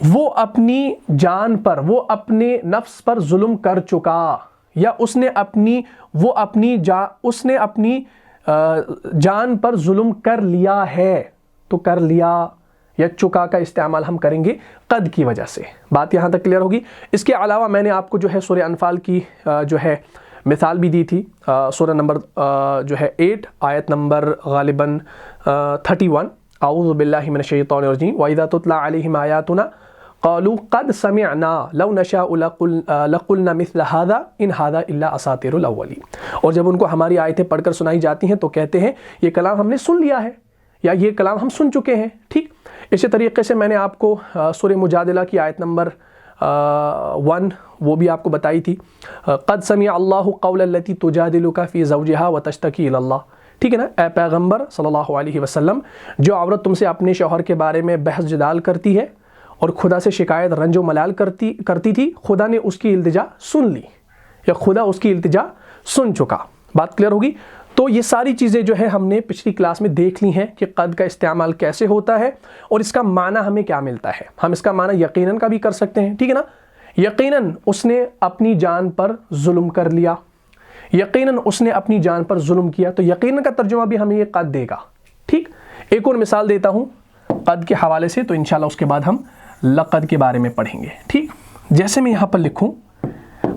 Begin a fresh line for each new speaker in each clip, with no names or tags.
وہ اپنی جان پر، وہ اپنے نفس پر ظلم کر چکا، یا اس نے اپنی جان پر ظلم کر لیا ہے. تو کر لیا یا چکا کا استعمال ہم کریں گے قد کی وجہ سے. بات یہاں تک کلیئر ہوگی. اس کے علاوہ میں نے آپ کو جو ہے سورہ انفال کی جو ہے مثال بھی دی تھی، سورہ نمبر جو ہے 8 آیت نمبر غالباً 31. اعوذ باللہ من الشیطان الرجیم وَإِذَا تُتْلَى عَلَيْهِمْ آیاتنا قالوا قد سمعنا لو نشاء لقلنا مثل هذا ان هذا الا اساطیر الاولین. اور جب ان کو ہماری آیتیں پڑھ کر سنائی جاتی ہیں تو کہتے ہیں یہ کلام ہم نے سن لیا ہے، یا یہ کلام ہم سن چکے ہیں. ٹھیک. اسی طریقے سے میں نے آپ کو سورہ مجادلہ کی آیت نمبر 1 وہ بھی آپ کو بتائی تھی. قد سمع اللہ قول التی تجادلک فی زوجہا وتشتکی الی اللہ. ٹھیک ہے نا. اے پیغمبر صلی اللہ علیہ وسلم، جو عورت تم سے اپنے شوہر کے بارے میں بحث جدال کرتی ہے اور خدا سے شکایت رنج و ملال کرتی تھی، خدا نے اس کی التجا سن لی، یا خدا اس کی التجا سن چکا. بات کلیئر ہوگی. تو یہ ساری چیزیں جو ہے ہم نے پچھلی کلاس میں دیکھ لی ہیں کہ قد کا استعمال کیسے ہوتا ہے اور اس کا معنی ہمیں کیا ملتا ہے. ہم اس کا معنی یقیناً کا بھی کر سکتے ہیں. ٹھیک ہے نا. یقیناً اس نے اپنی جان پر ظلم کر لیا، یقیناً اس نے اپنی جان پر ظلم کیا. تو یقیناً کا ترجمہ بھی ہمیں یہ قد دے گا. ٹھیک. ایک اور مثال دیتا ہوں قد کے حوالے سے، تو انشاءاللہ اس کے بعد ہم لقد کے بارے میں پڑھیں گے. ٹھیک. جیسے میں یہاں پر لکھوں،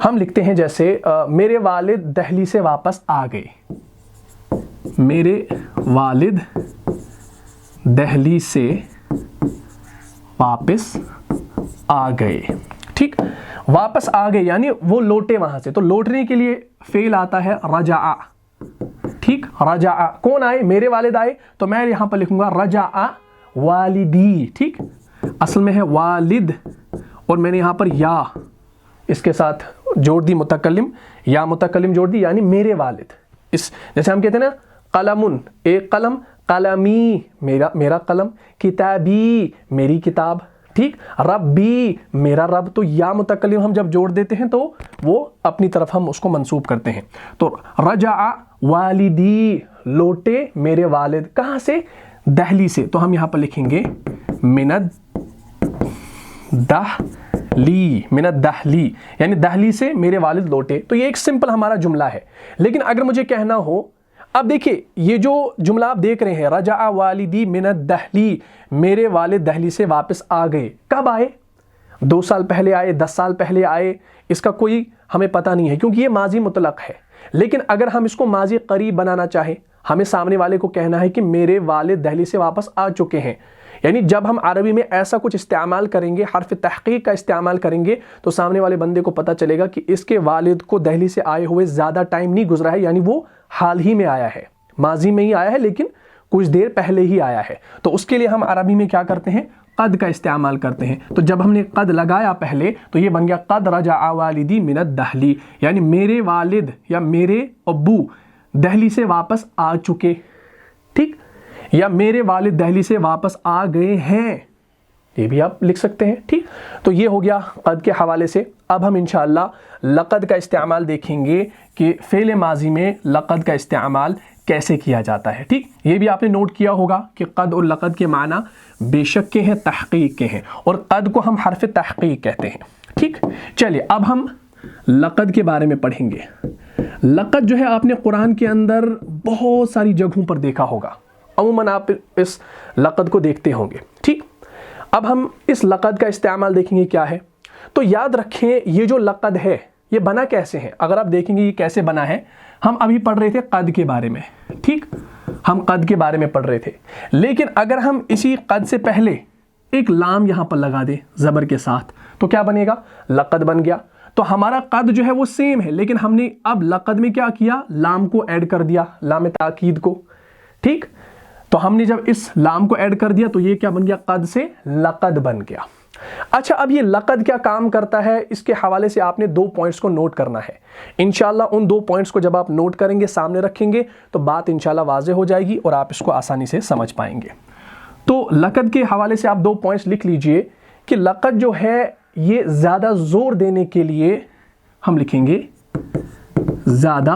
ہم لکھتے ہیں جیسے میرے والد دہلی سے واپس آ گئے. میرے والد دہلی سے واپس آ گئے. ٹھیک. واپس آ گئے یعنی وہ لوٹے وہاں سے. تو لوٹنے کے لیے فعل آتا ہے رجع. ٹھیک. رجع. کون آئے؟ میرے والد آئے. تو میں یہاں پر لکھوں گا رجع والدی. ٹھیک. اصل میں ہے والد، اور میں نے یہاں پر یا اس کے ساتھ جوڑ دی متکلم، یا متکلم جوڑ دی، یعنی میرے والد. اس جیسے ہم کہتے ہیں نا قلم ایک قلم، قلمی میرا قلم، کتابی میری کتاب. ٹھیک. ربی میرا رب. تو یا متکلم ہم جب جوڑ دیتے ہیں تو وہ اپنی طرف ہم اس کو منسوب کرتے ہیں. تو رجع والدی، لوٹے میرے والد. کہاں سے؟ دہلی سے. تو ہم یہاں پر لکھیں گے من الدہلی، یعنی دہلی سے میرے والد لوٹے. تو یہ ایک سمپل ہمارا جملہ ہے. لیکن اگر مجھے کہنا ہو، اب دیکھیں یہ جو جملہ آپ دیکھ رہے ہیں رجع والدی من الدہلی، میرے والد دہلی سے واپس آ گئے. کب آئے؟ 2 سال پہلے آئے، 10 سال پہلے آئے، اس کا کوئی ہمیں پتہ نہیں ہے کیونکہ یہ ماضی مطلق ہے. لیکن اگر ہم اس کو ماضی قریب بنانا چاہیں، ہمیں سامنے والے کو کہنا ہے کہ میرے والد دہلی سے واپس آ چکے ہیں. یعنی جب ہم عربی میں ایسا کچھ استعمال کریں گے، حرف تحقیق کا استعمال کریں گے، تو سامنے والے بندے کو پتہ چلے گا کہ اس کے والد کو دہلی سے آئے ہوئے زیادہ ٹائم نہیں گزرا ہے، یعنی وہ حال ہی میں آیا ہے، ماضی میں ہی آیا ہے، لیکن کچھ دیر پہلے ہی آیا ہے. تو اس کے لیے ہم عربی میں کیا کرتے ہیں؟ قد کا استعمال کرتے ہیں. تو جب ہم نے قد لگایا پہلے تو یہ بن گیا قد رجع والدی من الدہلی، یعنی میرے والد یا میرے ابو دہلی سے واپس آ چکے. ٹھیک. یا میرے والد دہلی سے واپس آ گئے ہیں، یہ بھی آپ لکھ سکتے ہیں. ٹھیک. تو یہ ہو گیا قد کے حوالے سے. اب ہم انشاءاللہ لقد کا استعمال دیکھیں گے کہ فعل ماضی میں لقد کا استعمال کیسے کیا جاتا ہے. ٹھیک. یہ بھی آپ نے نوٹ کیا ہوگا کہ قد اور لقد کے معنی بے شک کے ہیں، تحقیق کے ہیں، اور قد کو ہم حرف تحقیق کہتے ہیں. ٹھیک. چلیے اب ہم لقد کے بارے میں پڑھیں گے. لقد جو ہے آپ نے قرآن کے اندر بہت ساری جگہوں پر دیکھا ہوگا. عموماً آپ اس لقد کو دیکھتے ہوں گے. ٹھیک. اب ہم اس لقد کا استعمال دیکھیں گے کیا ہے. تو یاد رکھیں یہ جو لقد ہے یہ بنا کیسے ہے. اگر آپ دیکھیں گے یہ کیسے بنا ہے، ہم ابھی پڑھ رہے تھے قد کے بارے میں. ٹھیک. ہم قد کے بارے میں پڑھ رہے تھے، لیکن اگر ہم اسی قد سے پہلے ایک لام یہاں پر لگا دیں زبر کے ساتھ تو کیا بنے گا؟ لقد بن گیا. تو ہمارا قد جو ہے وہ سیم ہے، لیکن ہم نے اب لقد میں کیا کیا؟ لام کو ایڈ کر دیا، لام تاکید کو. ٹھیک. تو ہم نے جب اس لام کو ایڈ کر دیا تو یہ کیا بن گیا؟ قد سے لقد بن گیا. اچھا، اب یہ لقد کیا کام کرتا ہے، اس کے حوالے سے آپ نے 2 پوائنٹس کو نوٹ کرنا ہے. انشاءاللہ ان 2 پوائنٹس کو جب آپ نوٹ کریں گے، سامنے رکھیں گے، تو بات انشاءاللہ واضح ہو جائے گی اور آپ اس کو آسانی سے سمجھ پائیں گے. تو لقد کے حوالے سے آپ 2 پوائنٹس لکھ لیجئے کہ لقد جو ہے یہ زیادہ زور دینے کے لیے ہم لکھیں گے زیادہ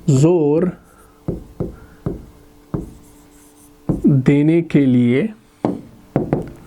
زور دینے کے لیے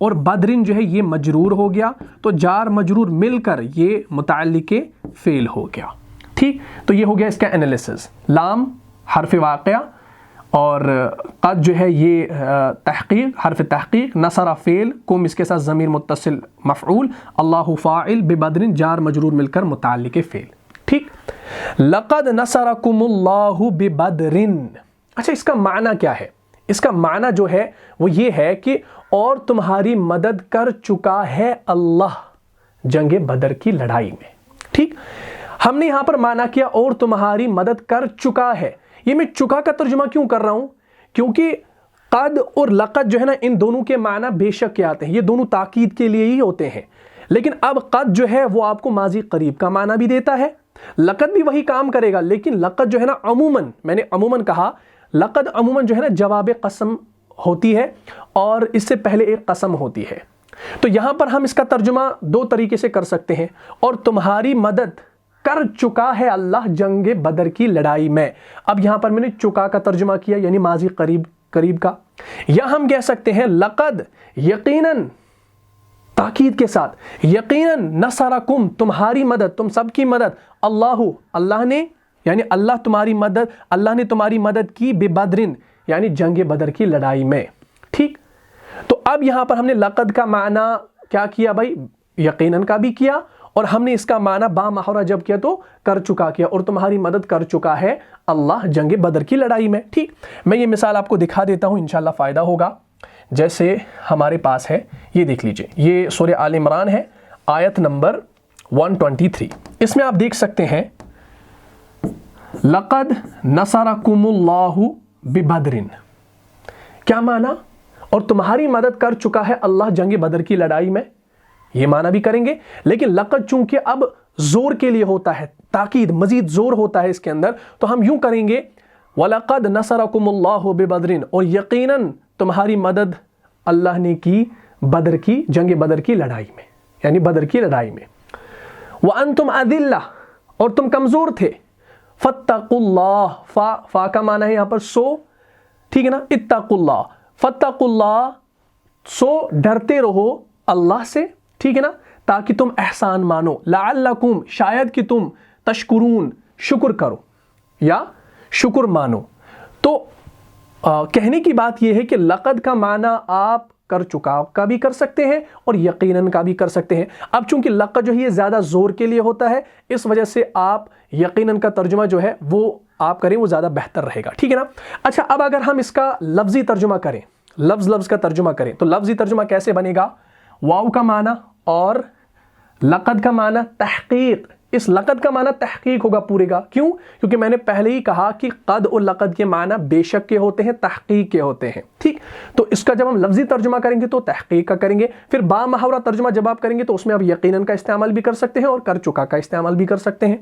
اور بدرن جو ہے یہ مجرور ہو گیا، تو جار مجرور مل کر یہ متعلق فعل ہو گیا. ٹھیک، تو یہ ہو گیا اس کا انالیسس. لام حرف واقعہ اور قد جو ہے یہ تحقیق حرف تحقیق، نصر فعل، کم اس کے ساتھ ضمیر متصل مفعول، اللہ فاعل، ببدر جار مجرور مل کر متعلق فعل. ٹھیک، لقد نصرکم اللہ ببدر. اچھا، اس کا معنی کیا ہے؟ اس کا معنی جو ہے وہ یہ ہے کہ اور تمہاری مدد کر چکا ہے اللہ جنگ بدر کی لڑائی میں. ٹھیک، ہم نے یہاں پر معنی کیا اور تمہاری مدد کر چکا ہے. یہ میں چکا کا ترجمہ کیوں کر رہا ہوں؟ کیونکہ قد اور لقد جو ہے نا، ان دونوں کے معنی بے شک کے آتے ہیں، یہ دونوں تاکید کے لیے ہی ہوتے ہیں. لیکن اب قد جو ہے وہ آپ کو ماضی قریب کا معنی بھی دیتا ہے، لقد بھی وہی کام کرے گا. لیکن لقد جو ہے نا عموماً، میں نے عموماً کہا، لقد عموماً جو ہے نا جواب قسم ہوتی ہے اور اس سے پہلے ایک قسم ہوتی ہے. تو یہاں پر ہم اس کا ترجمہ دو طریقے سے کر سکتے ہیں. اور تمہاری مدد کر چکا ہے اللہ جنگ بدر کی لڑائی میں. اب یہاں پر میں نے چکا کا ترجمہ کیا، یعنی ماضی قریب کا. یا ہم کہہ سکتے ہیں لقد، یقیناً، تاکید کے ساتھ، یقیناً، نصرکم، تمہاری مدد، تم سب کی مدد، اللہ نے، یعنی اللہ نے تمہاری مدد کی ببدرن، یعنی جنگ بدر کی لڑائی میں. ٹھیک، تو اب یہاں پر ہم نے لقد کا معنی کیا کیا بھائی؟ یقیناً کا بھی کیا، اور ہم نے اس کا معنی با محاورہ جب کیا تو کر چکا کیا، اور تمہاری مدد کر چکا ہے اللہ جنگ بدر کی لڑائی میں. ٹھیک، میں یہ مثال آپ کو دکھا دیتا ہوں، انشاءاللہ فائدہ ہوگا. جیسے ہمارے پاس ہے، یہ دیکھ لیجئے، یہ سورہ آل عمران ہے، آیت نمبر 123. اس میں آپ دیکھ سکتے ہیں لقد نصرکم اللہ ببدر. کیا معنی؟ اور تمہاری مدد کر چکا ہے اللہ جنگ بدر کی لڑائی میں. یہ معنی بھی کریں گے، لیکن لقد چونکہ اب زور کے لیے ہوتا ہے، تاکید، مزید زور ہوتا ہے اس کے اندر، تو ہم یوں کریں گے وَلَقَدْ نَصَرَكُمُ اللَّهُ بِبَدْرٍ، اور یقیناً تمہاری مدد اللہ نے کی بدر کی، جنگ بدر کی لڑائی میں، یعنی بدر کی لڑائی میں. وَأَنْتُمْ أَذِلَّةٌ، اور تم کمزور تھے. فَاتَّقُوا اللَّهَ، فا کا معنی ہے یہاں پر سو. ٹھیک ہے نا، اتقوا اللہ، فَاتَّقُوا اللَّهَ، سو ڈرتے رہو اللہ سے. ٹھیک ہے نا، تاکہ تم احسان مانو. لعلکم، شاید کہ تم، تشکرون، شکر کرو یا شکر مانو. تو کہنے کی بات یہ ہے کہ لقد کا معنی آپ کر چکا کا بھی کر سکتے ہیں اور یقیناً کا بھی کر سکتے ہیں. اب چونکہ لقد جو ہے یہ زیادہ زور کے لیے ہوتا ہے، اس وجہ سے آپ یقیناً کا ترجمہ جو ہے وہ آپ کریں، وہ زیادہ بہتر رہے گا. ٹھیک ہے نا. اچھا، اب اگر ہم اس کا لفظی ترجمہ کریں، لفظ کا ترجمہ کریں، تو لفظی ترجمہ کیسے بنے گا؟ واو کا معنی اور لقد کا معنی تحقیق. اس لقد کا معنی تحقیق ہوگا پورے کا. کیوں؟ کیونکہ میں نے پہلے ہی کہا کہ قد اور لقد کے معنی بے شک کے ہوتے ہیں، تحقیق کے ہوتے ہیں. ٹھیک، تو اس کا جب ہم لفظی ترجمہ کریں گے تو تحقیق کا کریں گے. پھر با محاورہ ترجمہ جب آپ کریں گے تو اس میں آپ یقیناً کا استعمال بھی کر سکتے ہیں اور کر چکا کا استعمال بھی کر سکتے ہیں.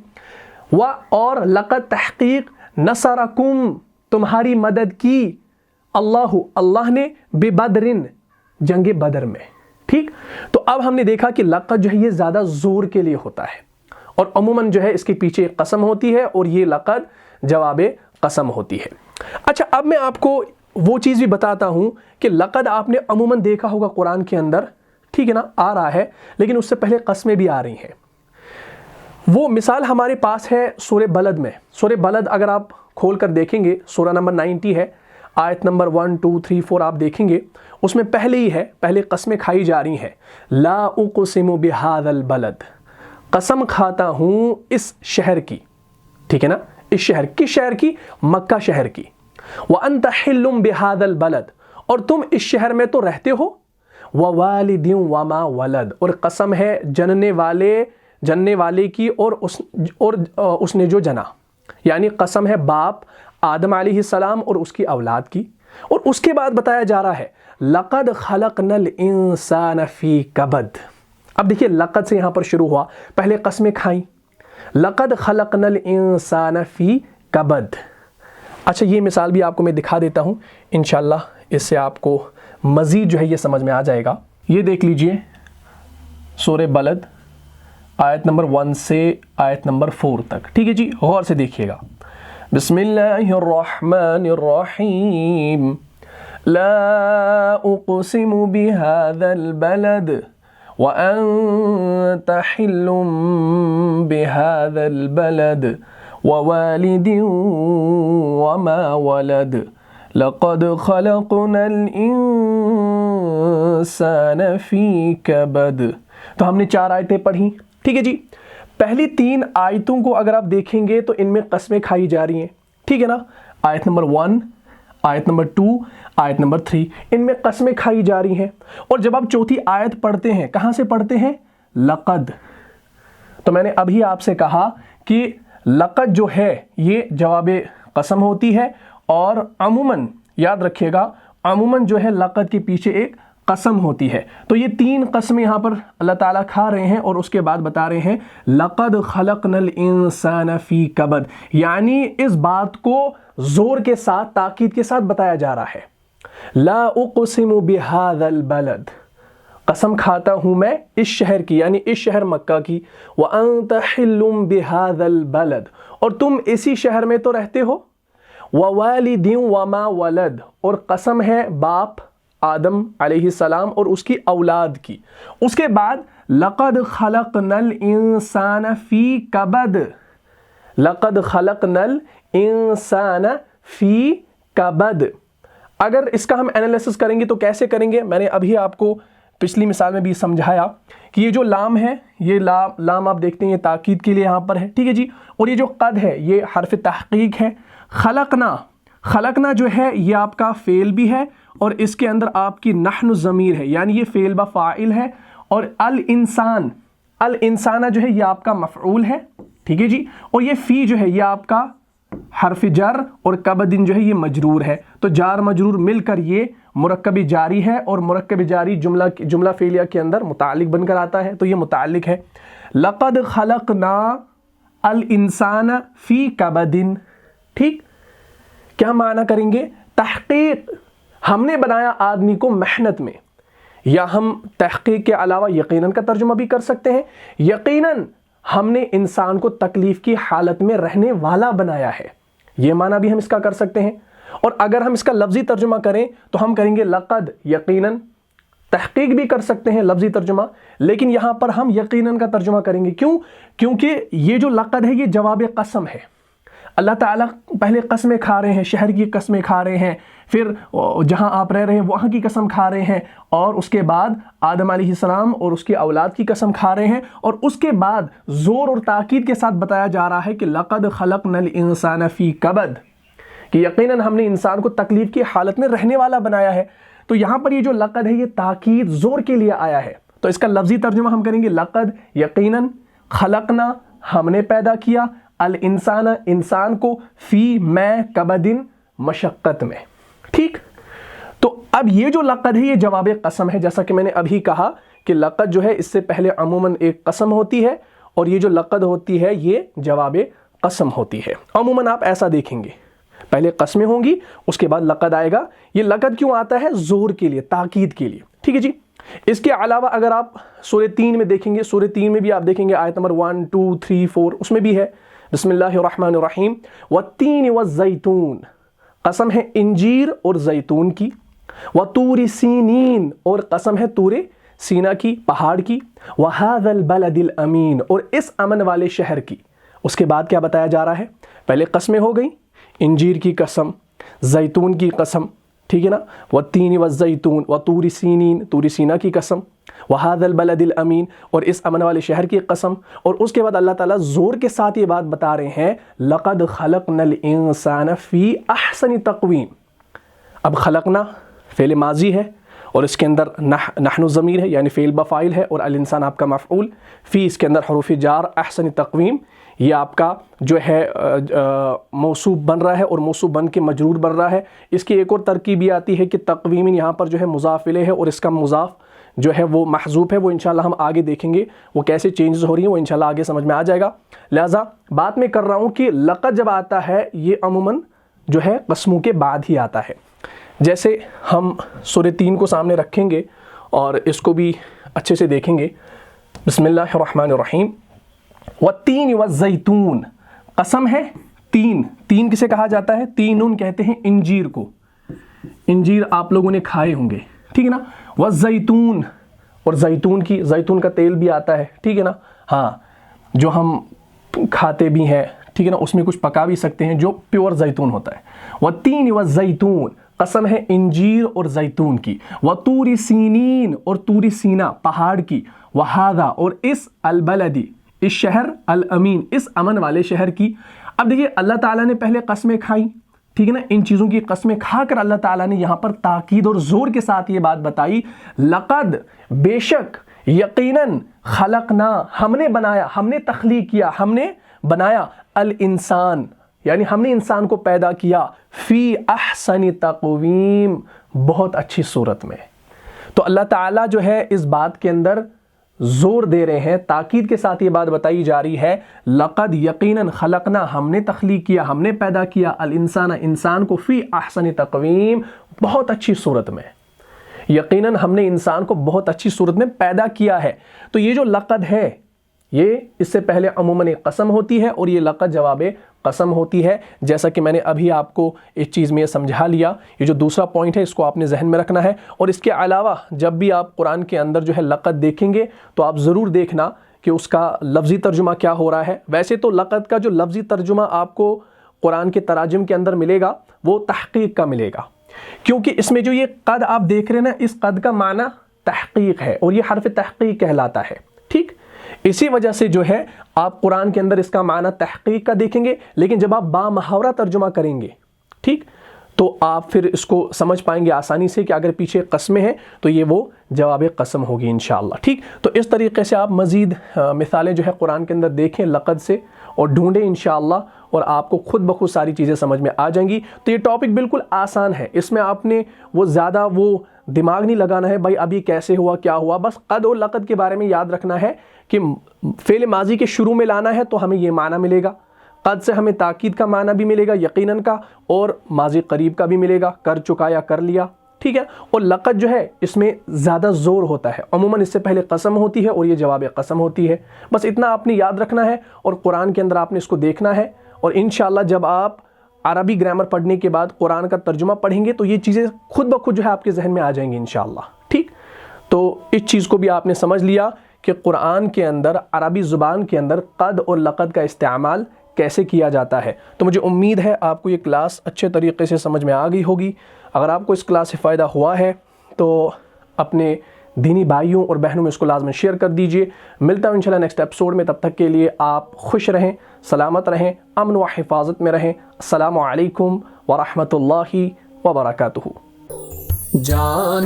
اور لقد، تحقیق، نصرکم، تمہاری مدد کی، اللہ نے، ببدرن، جنگ بدر میں. ٹھیک، تو اب ہم نے دیکھا کہ لقد جو ہے یہ زیادہ زور کے لیے ہوتا ہے، اور عموماً جو ہے اس کے پیچھے ایک قسم ہوتی ہے، اور یہ لقد جواب قسم ہوتی ہے. اچھا، اب میں آپ کو وہ چیز بھی بتاتا ہوں کہ لقد آپ نے عموماً دیکھا ہوگا قرآن کے اندر، ٹھیک ہے نا، آ رہا ہے، لیکن اس سے پہلے قسمیں بھی آ رہی ہیں. وہ مثال ہمارے پاس ہے سورہ بلد میں. سورہ بلد اگر آپ کھول کر دیکھیں گے، سورہ نمبر 90 ہے، آیت نمبر 1 2 3 4 آپ دیکھیں گے، اس میں پہلے ہی ہے، پہلے قسمیں کھائی جا رہی ہیں. لا اقسم بہذا البلد، قسم کھاتا ہوں اس شہر کی. ٹھیک ہے نا، اس شہر، کس شہر کی؟ مکہ شہر کی. وانت حل بہذا البلد، اور تم اس شہر میں تو رہتے ہو. ووالد وما ولد، اور قسم ہے جننے والے کی اور اس نے جو جنا، یعنی قسم ہے باپ آدم علیہ السلام اور اس کی اولاد کی. اور اس کے بعد بتایا جا رہا ہے لقد خلقنا الانسان فی کبد. اب دیکھیے لقد سے یہاں پر شروع ہوا، پہلے قسمیں کھائیں، لقد خلقنا الانسان فی کبد. اچھا، یہ مثال بھی آپ کو میں دکھا دیتا ہوں، انشاءاللہ اس سے آپ کو مزید جو ہے یہ سمجھ میں آ جائے گا. یہ دیکھ لیجئے سورہ بلد، آیت نمبر 1 سے آیت نمبر 4 تک. ٹھیک ہے جی، غور سے دیکھیے گا. بسم اللہ الرحمن الرحیم. لا اقسم بهذا البلد وانت حل بهذا البلد ووالد وما ولد لقد خلقنا الانسان فی کبد. تو ہم نے 4 آیتیں پڑھی. ٹھیک ہے جی. پہلی 3 آیتوں کو اگر آپ دیکھیں گے تو ان میں قسمیں کھائی جا رہی ہیں. ٹھیک ہے نا. آیت نمبر 1، آیت نمبر 2، آیت نمبر 3، ان میں قسمیں کھائی جا رہی ہیں. اور جب آپ چوتھی آیت پڑھتے ہیں، کہاں سے پڑھتے ہیں؟ لقد. تو میں نے ابھی آپ سے کہا کہ لقد جو ہے یہ جواب قسم ہوتی ہے، اور عموماً یاد رکھیے گا عموماً جو ہے لقد کے پیچھے ایک قسم ہوتی ہے. تو یہ 3 قسمیں یہاں پر اللہ تعالیٰ کھا رہے ہیں، اور اس کے بعد بتا رہے ہیں لقد خلقنا الانسان فی کبد، یعنی اس بات کو زور کے ساتھ، تاکید کے ساتھ بتایا جا رہا ہے. لا اقسم بهذا البلد، قسم کھاتا ہوں میں اس شہر کی، یعنی اس شہر مکہ کی. وانت حل بهذا البلد، اور تم اسی شہر میں تو رہتے ہو. ووالد وما ولد، اور قسم ہے باپ آدم علیہ السلام اور اس کی اولاد کی. اس کے بعد لقد خلقنا الانسان فی کبد، لقد خلقنا الانسان فی کبد. اگر اس کا ہم انالیسس کریں گے تو کیسے کریں گے؟ میں نے ابھی آپ کو پچھلی مثال میں بھی سمجھایا کہ یہ جو لام ہے، یہ لام آپ دیکھتے ہیں یہ تاکید کے لیے یہاں پر ہے. ٹھیک ہے جی. اور یہ جو قد ہے یہ حرف تحقیق ہے. خلقنا، خلقنا جو ہے یہ آپ کا فعل بھی ہے، اور اس کے اندر آپ کی نحن ضمیر ہے، یعنی یہ فعل با فاعل ہے. اور الانسان، الانسانہ جو ہے یہ آپ کا مفعول ہے. ٹھیک ہے جی. اور یہ فی جو ہے یہ آپ کا حرف جر، اور کبدن جو ہے یہ مجرور ہے. تو جار مجرور مل کر یہ مرکب جاری ہے، اور مرکب جاری جملہ فعلیہ کے اندر متعلق بن کر آتا ہے. تو یہ متعلق ہے. لقد خلقنا الانسان فی کبدن. ٹھیک. کیا معنی کریں گے؟ تحقیق، ہم نے بنایا آدمی کو محنت میں. یا ہم تحقیق کے علاوہ یقیناً کا ترجمہ بھی کر سکتے ہیں. یقیناً ہم نے انسان کو تکلیف کی حالت میں رہنے والا بنایا ہے، یہ معنی بھی ہم اس کا کر سکتے ہیں. اور اگر ہم اس کا لفظی ترجمہ کریں تو ہم کریں گے لقد، یقیناً. تحقیق بھی کر سکتے ہیں لفظی ترجمہ، لیکن یہاں پر ہم یقیناً کا ترجمہ کریں گے. کیوں؟ کیونکہ یہ جو لقد ہے یہ جواب قسم ہے. اللہ تعالیٰ پہلے قسمیں کھا رہے ہیں، شہر کی قسمیں کھا رہے ہیں، پھر جہاں آپ رہ رہے ہیں وہاں کی قسم کھا رہے ہیں، اور اس کے بعد آدم علیہ السلام اور اس کی اولاد کی قسم کھا رہے ہیں. اور اس کے بعد زور اور تاکید کے ساتھ بتایا جا رہا ہے کہ لقد خلقنا الانسان فی کبد، کہ یقیناً ہم نے انسان کو تکلیف کی حالت میں رہنے والا بنایا ہے. تو یہاں پر یہ جو لقد ہے یہ تاکید زور کے لیے آیا ہے. تو اس کا لفظی ترجمہ ہم کریں گے لقد، یقیناً، خلقنا، ہم نے پیدا کیا، الانسان، انسان کو، فی، میں، کبدن، مشقت میں. ٹھیک. تو اب یہ جو لقد ہے یہ جواب قسم ہے. جیسا کہ میں نے ابھی کہا کہ لقد جو ہے اس سے پہلے عموماً ایک قسم ہوتی ہے، اور یہ جو لقد ہوتی ہے یہ جواب قسم ہوتی ہے. عموماً آپ ایسا دیکھیں گے، پہلے قسمیں ہوں گی، اس کے بعد لقد آئے گا. یہ لقد کیوں آتا ہے؟ زور کے لیے، تاکید کے لیے. ٹھیک ہے جی. اس کے علاوہ اگر آپ سورہ 3 میں دیکھیں گے، سورہ 3 میں بھی آپ دیکھیں گے آیت نمبر 1، 2، 3، 4، اس میں بھی ہے بسم اللہ الرحمن الرحیم والتین والزیتون، قسم ہے انجیر اور زیتون کی. وطور سینین، اور قسم ہے طور سینا کی، پہاڑ کی. وہذا البلد الامین، اور اس امن والے شہر کی. اس کے بعد کیا بتایا جا رہا ہے؟ پہلے قسمیں ہو گئیں، انجیر کی قسم، زیتون کی قسم. ٹھیک ہے نا. والتین والزیتون وطور سینین، طور سینا کی قسم. وہذا البلد الامین، اور اس امن والے شہر کی قسم. اور اس کے بعد اللہ تعالیٰ زور کے ساتھ یہ بات بتا رہے ہیں لقد خلقنا الانسان فی احسن تقویم. اب خلقنا فعل ماضی ہے، اور اس کے اندر نحن ضمیر ہے، یعنی فعل بفاعل ہے، اور الانسان آپ کا مفعول. فی اس کے اندر حروف جار، احسن تقویم یہ آپ کا جو ہے موصوف بن رہا ہے، اور موصوف بن کے مجرور بن رہا ہے. اس کی ایک اور ترکیب یہ آتی ہے کہ تقویم یہاں پر جو ہے مضاف الیہ ہے، اور اس کا مضاف جو ہے وہ محذوف ہے. وہ انشاءاللہ ہم آگے دیکھیں گے وہ کیسے چینجز ہو رہی ہیں، وہ انشاءاللہ آگے سمجھ میں آ جائے گا. لہٰذا بات میں کر رہا ہوں کہ لقد جب آتا ہے یہ عموماً جو ہے قسموں کے بعد ہی آتا ہے. جیسے ہم سورہ 3 کو سامنے رکھیں گے اور اس کو بھی اچھے سے دیکھیں گے. بسم اللہ الرحمن الرحیم والتین والزیتون، قسم ہے تین. تین کسے کہا جاتا ہے؟ تینن کہتے ہیں انجیر کو. انجیر آپ لوگوں نے کھائے ہوں گے، ٹھیک ہے نا، والزیتون، اور زیتون کا تیل بھی آتا ہے، ٹھیک ہے نا، ہاں جو ہم کھاتے بھی ہیں، ٹھیک ہے نا، اس میں کچھ پکا بھی سکتے ہیں جو پیور زیتون ہوتا ہے، والتین والزیتون، قسم ہے انجیر اور زیتون کی، وطور سینین، اور طور سینا پہاڑ کی، وہذا، اور اس البلدی، اس شہر، الامین، اس امن والے شہر کی۔ اب دیکھیے اللہ تعالیٰ نے پہلے قسمیں کھائیں، ٹھیک ہے نا، ان چیزوں کی قسمیں کھا کر اللہ تعالیٰ نے یہاں پر تاکید اور زور کے ساتھ یہ بات بتائی، لقد، بے شک، یقیناً، خلقنا، ہم نے بنایا، ہم نے تخلیق کیا، ہم نے بنایا، الانسان، یعنی ہم نے انسان کو پیدا کیا، فی احسن تقویم، بہت اچھی صورت میں۔ تو اللہ تعالیٰ جو ہے اس بات کے اندر زور دے رہے ہیں، تاکید کے ساتھ یہ بات بتائی جا رہی ہے، لقد، یقیناً، خلقنا، ہم نے تخلیق کیا، ہم نے پیدا کیا، الانسان، انسان کو، فی احسن تقویم، بہت اچھی صورت میں، یقیناً ہم نے انسان کو بہت اچھی صورت میں پیدا کیا ہے۔ تو یہ جو لقد ہے، یہ اس سے پہلے عموماً ایک قسم ہوتی ہے، اور یہ لقد جواب قسم ہوتی ہے، جیسا کہ میں نے ابھی آپ کو اس چیز میں یہ سمجھا لیا۔ یہ جو دوسرا پوائنٹ ہے اس کو آپ نے ذہن میں رکھنا ہے، اور اس کے علاوہ جب بھی آپ قرآن کے اندر جو ہے لقد دیکھیں گے تو آپ ضرور دیکھنا کہ اس کا لفظی ترجمہ کیا ہو رہا ہے۔ ویسے تو لقد کا جو لفظی ترجمہ آپ کو قرآن کے تراجم کے اندر ملے گا وہ تحقیق کا ملے گا، کیونکہ اس میں جو یہ قد آپ دیکھ رہے ہیں نا، اس قد کا معنی تحقیق ہے، اور یہ حرف تحقیق کہلاتا ہے، ٹھیک۔ اسی وجہ سے جو ہے آپ قرآن کے اندر اس کا معنی تحقیق کا دیکھیں گے، لیکن جب آپ با محاورہ ترجمہ کریں گے، ٹھیک، تو آپ پھر اس کو سمجھ پائیں گے آسانی سے کہ اگر پیچھے قسمیں ہیں تو یہ وہ جواب قسم ہوگی انشاءاللہ، ٹھیک۔ تو اس طریقے سے آپ مزید مثالیں جو ہے قرآن کے اندر دیکھیں لقد سے، اور ڈھونڈیں انشاءاللہ، اور آپ کو خود بخود ساری چیزیں سمجھ میں آ جائیں گی۔ تو یہ ٹاپک بالکل آسان ہے، اس میں آپ نے وہ زیادہ وہ دماغ نہیں لگانا ہے بھائی ابھی کیسے ہوا کیا ہوا، بس قد اور لقد کے بارے میں یاد رکھنا ہے کہ فعل ماضی کے شروع میں لانا ہے تو ہمیں یہ معنی ملے گا، قد سے ہمیں تاکید کا معنی بھی ملے گا، یقیناً کا، اور ماضی قریب کا بھی ملے گا، کر چکا یا کر لیا، ٹھیک ہے۔ اور لقد جو ہے اس میں زیادہ زور ہوتا ہے، عموماً اس سے پہلے قسم ہوتی ہے اور یہ جواب قسم ہوتی ہے، بس اتنا آپ نے یاد رکھنا ہے، اور قرآن کے اندر آپ نے اس کو دیکھنا ہے، اور انشاءاللہ جب آپ عربی گرامر پڑھنے کے بعد قرآن کا ترجمہ پڑھیں گے تو یہ چیزیں خود بخود جو ہے آپ کے ذہن میں آ جائیں گی انشاءاللہ، ٹھیک۔ تو اس چیز کو بھی آپ نے سمجھ لیا کہ قرآن کے اندر، عربی زبان کے اندر قد اور لقد کا استعمال کیسے کیا جاتا ہے۔ تو مجھے امید ہے آپ کو یہ کلاس اچھے طریقے سے سمجھ میں آ گئی ہوگی۔ اگر آپ کو اس کلاس سے فائدہ ہوا ہے تو اپنے دینی بھائیوں اور بہنوں میں اس کو لازم شیئر کر دیجئے۔ ملتا ہوں انشاءاللہ نیکسٹ ایپیسوڈ میں، تب تک کے لیے آپ خوش رہیں، سلامت رہیں، امن و حفاظت میں رہیں۔ السلام علیکم ورحمۃ اللہ وبرکاتہ۔
جان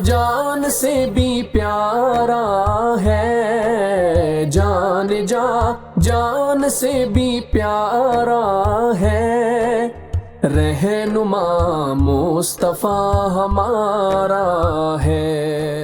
جان سے بھی پیارا ہے، جان جان سے بھی پیارا ہے، رہنما مصطفیٰ ہمارا ہے۔